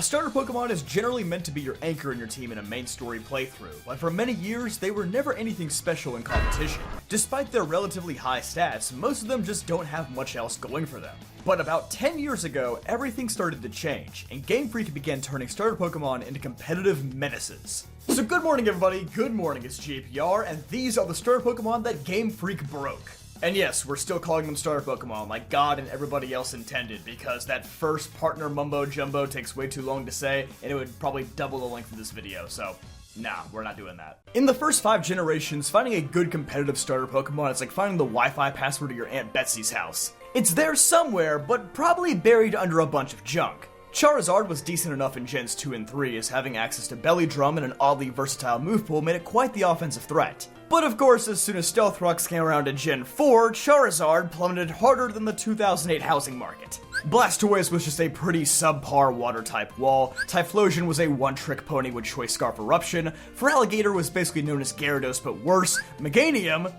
A starter Pokemon is generally meant to be your anchor in your team in a main story playthrough, but for many years, they were never anything special in competition. Despite their relatively high stats, most of them just don't have much else going for them. But about 10 years ago, everything started to change, and Game Freak began turning starter Pokemon into competitive menaces. So good morning everybody, good morning, it's GPR, and these are the starter Pokemon that Game Freak broke. And yes, we're still calling them starter Pokemon like God and everybody else intended, because that first partner mumbo jumbo takes way too long to say, and it would probably double the length of this video, so nah, we're not doing that. In the first 5 generations, finding a good competitive starter Pokemon is like finding the Wi-Fi password to your Aunt Betsy's house. It's there somewhere, but probably buried under a bunch of junk. Charizard was decent enough in Gens 2 and 3, as having access to Belly Drum and an oddly versatile move pool made it quite the offensive threat. But of course, as soon as Stealth Rocks came around in Gen 4, Charizard plummeted harder than the 2008 housing market. Blastoise was just a pretty subpar water-type wall, Typhlosion was a one-trick pony with Choice Scarf Eruption, Feraligatr was basically known as Gyarados but worse, Meganium...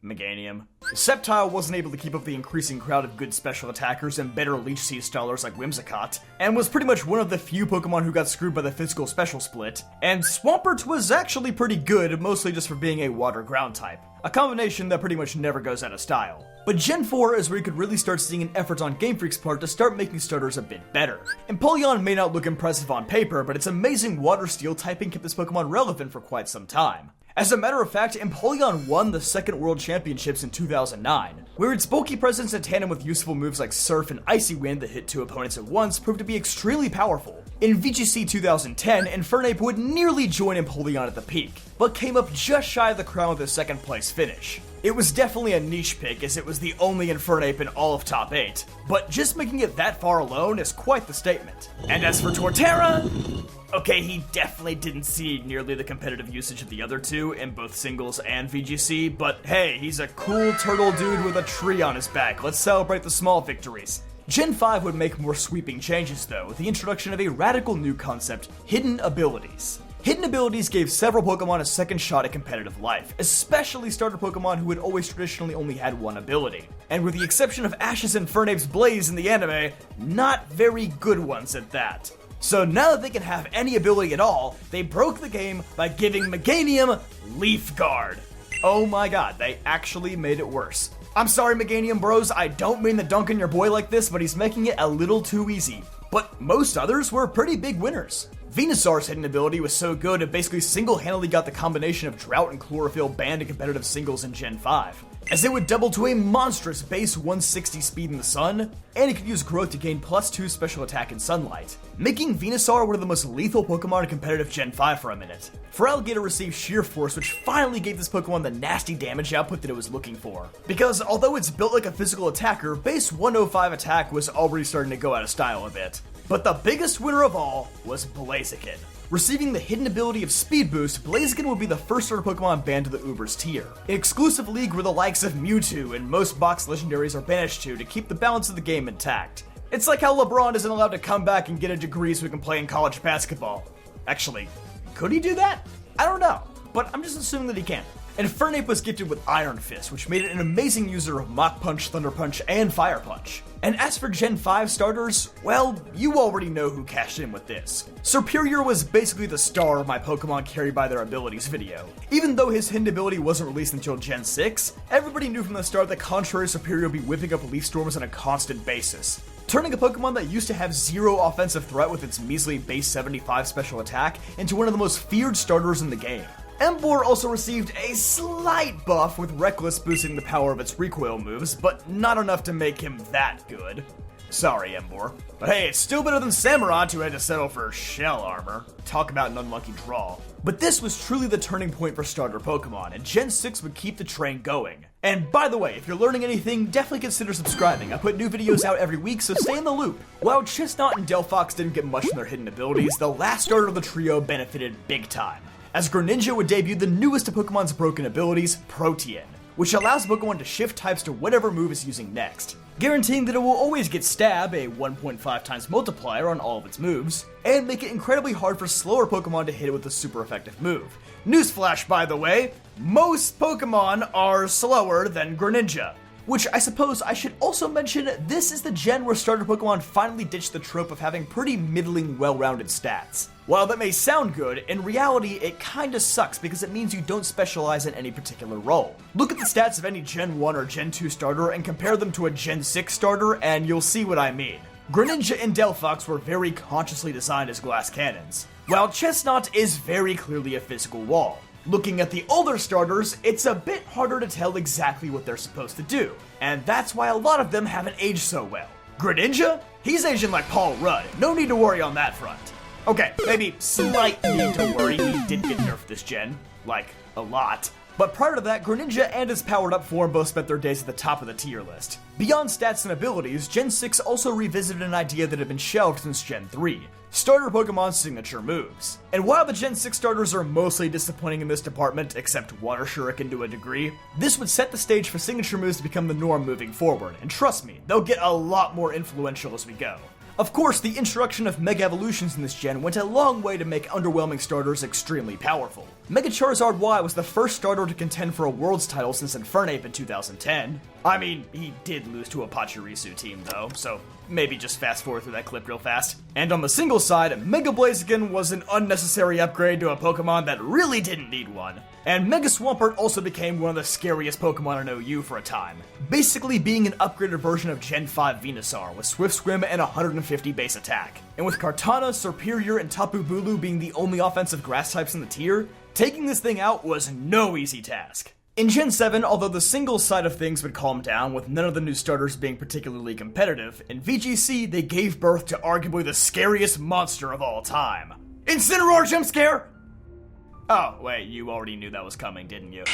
Meganium. Sceptile wasn't able to keep up the increasing crowd of good special attackers and better Leech Seed stallers like Whimsicott, and was pretty much one of the few Pokemon who got screwed by the physical special split, and Swampert was actually pretty good, mostly just for being a water-ground type, a combination that pretty much never goes out of style. But Gen 4 is where you could really start seeing an effort on Game Freak's part to start making starters a bit better. Empoleon may not look impressive on paper, but its amazing water-steel typing kept this Pokemon relevant for quite some time. As a matter of fact, Empoleon won the second World Championships in 2009, where its bulky presence in tandem with useful moves like Surf and Icy Wind that hit 2 opponents at once proved to be extremely powerful. In VGC 2010, Infernape would nearly join Empoleon at the peak, but came up just shy of the crown with a second place finish. It was definitely a niche pick, as it was the only Infernape in all of top 8, but just making it that far alone is quite the statement. And as for Torterra... okay, he definitely didn't see nearly the competitive usage of the other two in both singles and VGC, but hey, he's a cool turtle dude with a tree on his back. Let's celebrate the small victories. Gen 5 would make more sweeping changes though, with the introduction of a radical new concept, Hidden Abilities. Hidden Abilities gave several Pokemon a second shot at competitive life, especially starter Pokemon who had always traditionally only had one ability. And with the exception of Ash's and Infernape's Blaze in the anime, not very good ones at that. So now that they can have any ability at all, they broke the game by giving Meganium Leaf Guard. Oh my god, they actually made it worse. I'm sorry Meganium bros, I don't mean to dunk on your boy like this, but he's making it a little too easy. But most others were pretty big winners. Venusaur's hidden ability was so good it basically single-handedly got the combination of Drought and Chlorophyll banned in competitive singles in Gen 5. As it would double to a monstrous base 160 speed in the sun, and it could use growth to gain +2 special attack in sunlight, making Venusaur one of the most lethal Pokemon in competitive Gen 5 for a minute. Feraligatr received Sheer Force, which finally gave this Pokemon the nasty damage output that it was looking for. Because although it's built like a physical attacker, base 105 attack was already starting to go out of style a bit. But the biggest winner of all was Blaziken. Receiving the hidden ability of Speed Boost, Blaziken would be the first starter Pokemon banned to the Ubers tier. An exclusive league where the likes of Mewtwo and most box legendaries are banished to keep the balance of the game intact. It's like how LeBron isn't allowed to come back and get a degree so he can play in college basketball. Actually, could he do that? I don't know, but I'm just assuming that he can. Infernape was gifted with Iron Fist, which made it an amazing user of Mach Punch, Thunder Punch, and Fire Punch. And as for Gen 5 starters, well, you already know who cashed in with this. Serperior was basically the star of my Pokemon carried by their abilities video. Even though his hidden ability wasn't released until Gen 6, everybody knew from the start that contrary Serperior would be whipping up Leaf Storms on a constant basis, turning a Pokemon that used to have 0 offensive threat with its measly base 75 special attack into one of the most feared starters in the game. Emboar also received a slight buff with Reckless boosting the power of its recoil moves, but not enough to make him that good. Sorry, Emboar. But hey, it's still better than Samurott, who had to settle for shell armor. Talk about an unlucky draw. But this was truly the turning point for starter Pokemon, and Gen 6 would keep the train going. And by the way, if you're learning anything, definitely consider subscribing. I put new videos out every week, so stay in the loop. While Chestnut and Delphox didn't get much from their hidden abilities, the last starter of the trio benefited big time, as Greninja would debut the newest of Pokemon's broken abilities, Protean, which allows Pokemon to shift types to whatever move it's using next, guaranteeing that it will always get Stab, a 1.5 times multiplier on all of its moves, and make it incredibly hard for slower Pokemon to hit it with a super effective move. Newsflash, by the way, most Pokemon are slower than Greninja. Which I suppose I should also mention, this is the gen where starter Pokemon finally ditched the trope of having pretty middling, well-rounded stats. While that may sound good, in reality it kinda sucks because it means you don't specialize in any particular role. Look at the stats of any Gen 1 or Gen 2 starter and compare them to a Gen 6 starter and you'll see what I mean. Greninja and Delphox were very consciously designed as glass cannons, while Chestnut is very clearly a physical wall. Looking at the older starters, it's a bit harder to tell exactly what they're supposed to do, and that's why a lot of them haven't aged so well. Greninja? He's aging like Paul Rudd, no need to worry on that front. Okay, maybe slight need to worry, he did get nerfed this gen, like, a lot. But prior to that, Greninja and his powered up form both spent their days at the top of the tier list. Beyond stats and abilities, Gen 6 also revisited an idea that had been shelved since Gen 3. Starter Pokemon's signature moves. And while the Gen 6 starters are mostly disappointing in this department, except Water Shuriken to a degree, this would set the stage for signature moves to become the norm moving forward, and trust me, they'll get a lot more influential as we go. Of course, the introduction of Mega Evolutions in this gen went a long way to make underwhelming starters extremely powerful. Mega Charizard Y was the first starter to contend for a Worlds title since Infernape in 2010. I mean, he did lose to a Pachirisu team though, so maybe just fast forward through that clip real fast. And on the single side, Mega Blaziken was an unnecessary upgrade to a Pokemon that really didn't need one. And Mega Swampert also became one of the scariest Pokemon in OU for a time, basically being an upgraded version of Gen 5 Venusaur with Swift Swim and 150 base attack. And with Kartana, Serperior, and Tapu Bulu being the only offensive grass types in the tier, taking this thing out was no easy task. In Gen 7, although the singles side of things would calm down with none of the new starters being particularly competitive, in VGC they gave birth to arguably the scariest monster of all time. Incineroar jump scare! Oh, wait, you already knew that was coming, didn't you?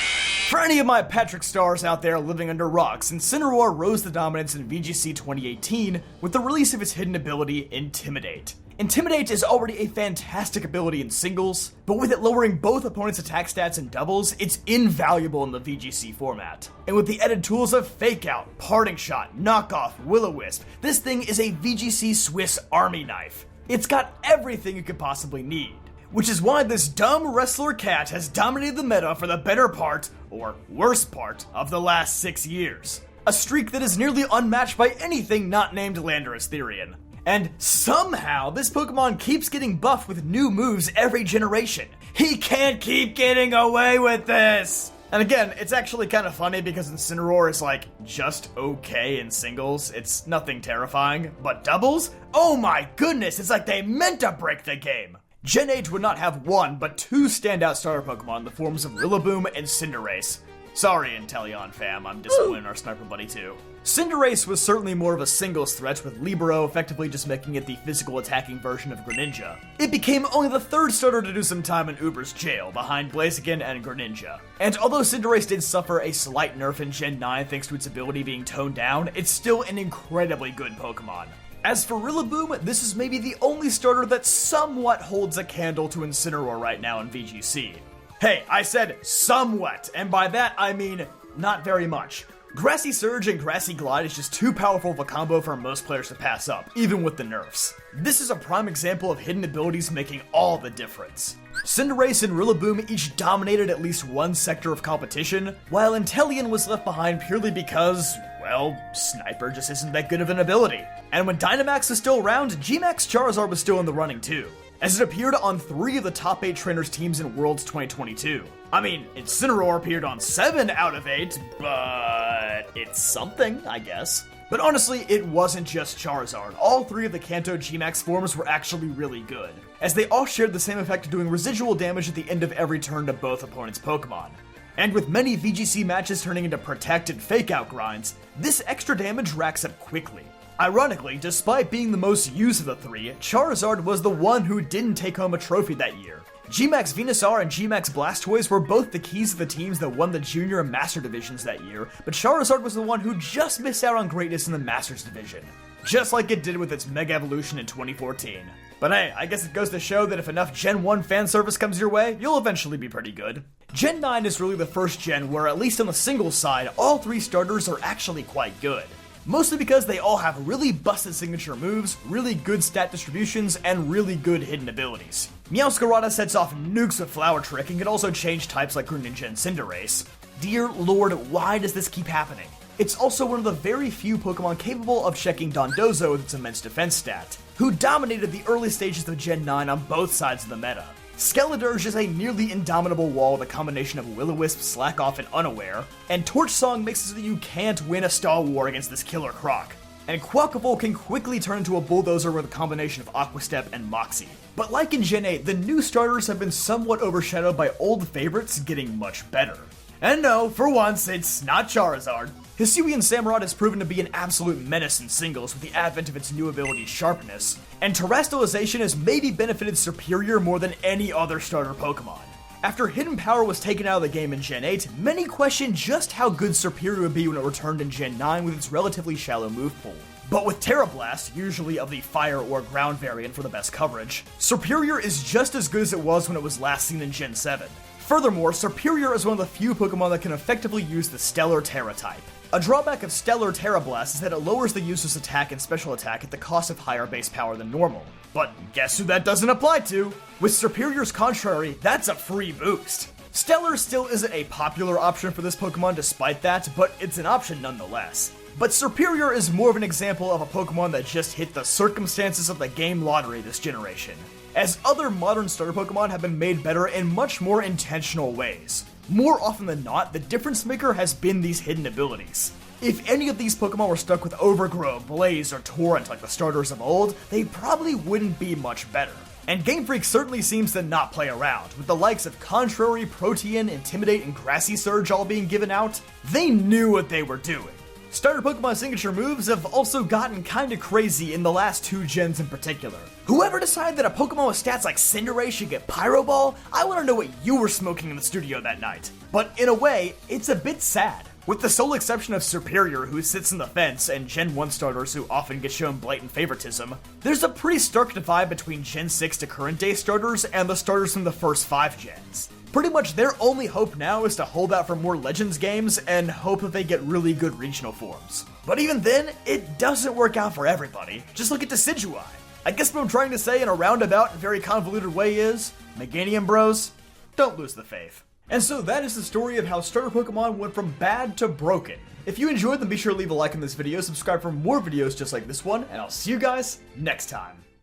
For any of my Patrick stars out there living under rocks, Incineroar rose to dominance in VGC 2018 with the release of its hidden ability, Intimidate. Intimidate is already a fantastic ability in singles, but with it lowering both opponents' attack stats in doubles, it's invaluable in the VGC format. And with the added tools of Fake Out, Parting Shot, Knockoff, Will-O-Wisp, this thing is a VGC Swiss army knife. It's got everything you could possibly need. Which is why this dumb wrestler cat has dominated the meta for the better part, or worst part, of the last 6 years. A streak that is nearly unmatched by anything not named Landorus Therian. And somehow, this Pokemon keeps getting buffed with new moves every generation. He can't keep getting away with this! And again, it's actually kind of funny because Incineroar is like, just okay in singles, it's nothing terrifying, but doubles? Oh my goodness, it's like they meant to break the game! Gen 8 would not have one, but two standout starter Pokemon in the forms of Rillaboom and Cinderace. Sorry, Inteleon fam, I'm disappointed in our Sniper Buddy too. Cinderace was certainly more of a singles threat, with Libero effectively just making it the physical attacking version of Greninja. It became only the third starter to do some time in Uber's jail, behind Blaziken and Greninja. And although Cinderace did suffer a slight nerf in Gen 9 thanks to its ability being toned down, it's still an incredibly good Pokemon. As for Rillaboom, this is maybe the only starter that somewhat holds a candle to Incineroar right now in VGC. Hey, I said somewhat, and by that I mean not very much. Grassy Surge and Grassy Glide is just too powerful of a combo for most players to pass up, even with the nerfs. This is a prime example of hidden abilities making all the difference. Cinderace and Rillaboom each dominated at least one sector of competition, while Inteleon was left behind purely because, well, Sniper just isn't that good of an ability. And when Dynamax was still around, Gmax Charizard was still in the running too, as it appeared on 3 of the top 8 trainers teams in Worlds 2022. I mean, Incineroar appeared on 7 out of 8, but it's something, I guess. But honestly, it wasn't just Charizard. All 3 of the Kanto Gmax forms were actually really good, as they all shared the same effect of doing residual damage at the end of every turn to both opponents' Pokemon. And with many VGC matches turning into Protect and Fake Out grinds, this extra damage racks up quickly. Ironically, despite being the most used of the 3, Charizard was the one who didn't take home a trophy that year. Gmax Venusaur and Gmax Blastoise were both the keys to the teams that won the Junior and Master divisions that year, but Charizard was the one who just missed out on greatness in the Masters division. Just like it did with its Mega Evolution in 2014. But hey, I guess it goes to show that if enough Gen 1 fan service comes your way, you'll eventually be pretty good. Gen 9 is really the first gen where, at least on the singles side, all 3 starters are actually quite good. Mostly because they all have really busted signature moves, really good stat distributions, and really good hidden abilities. Meowscarada sets off nukes with Flower Trick and can also change types like Greninja and Cinderace. Dear Lord, why does this keep happening? It's also one of the very few Pokemon capable of checking Dondozo with its immense defense stat, who dominated the early stages of Gen 9 on both sides of the meta. Skeledirge is a nearly indomitable wall with a combination of Will-O-Wisp, Slack Off, and Unaware, and Torch Song makes it so that you can't win a stall war against this killer Croc. And Quaquaval can quickly turn into a bulldozer with a combination of Aqua Step and Moxie. But like in Gen 8, the new starters have been somewhat overshadowed by old favorites getting much better. And no, for once, it's not Charizard. Hisuian Samurott has proven to be an absolute menace in singles with the advent of its new ability Sharpness, and Terastallization has maybe benefited Serperior more than any other starter Pokemon. After Hidden Power was taken out of the game in Gen 8, many questioned just how good Serperior would be when it returned in Gen 9 with its relatively shallow move pool. But with Terra Blast, usually of the fire or ground variant for the best coverage, Serperior is just as good as it was when it was last seen in Gen 7. Furthermore, Serperior is one of the few Pokemon that can effectively use the Stellar Terra type. A drawback of Stellar Terra Blast is that it lowers the user's attack and special attack at the cost of higher base power than normal. But guess who that doesn't apply to? With Serperior's contrary, that's a free boost. Stellar still isn't a popular option for this Pokemon despite that, but it's an option nonetheless. But Serperior is more of an example of a Pokemon that just hit the circumstances of the game lottery this generation, as other modern starter Pokemon have been made better in much more intentional ways. More often than not, the difference maker has been these hidden abilities. If any of these Pokemon were stuck with Overgrow, Blaze, or Torrent like the starters of old, they probably wouldn't be much better. And Game Freak certainly seems to not play around, with the likes of Contrary, Protean, Intimidate, and Grassy Surge all being given out. They knew what they were doing. Starter Pokemon signature moves have also gotten kinda crazy in the last 2 gens in particular. Whoever decided that a Pokemon with stats like Cinderace should get Pyro Ball, I wanna know what you were smoking in the studio that night. But in a way, it's a bit sad. With the sole exception of Serperior, who sits in the fence, and Gen 1 starters who often get shown blatant favoritism, there's a pretty stark divide between Gen 6 to current day starters and the starters from the first 5 gens. Pretty much their only hope now is to hold out for more Legends games and hope that they get really good regional forms. But even then, it doesn't work out for everybody. Just look at Decidueye. I guess what I'm trying to say in a roundabout and very convoluted way is, Meganium bros, don't lose the faith. And so that is the story of how starter Pokemon went from bad to broken. If you enjoyed, then be sure to leave a like on this video, subscribe for more videos just like this one, and I'll see you guys next time.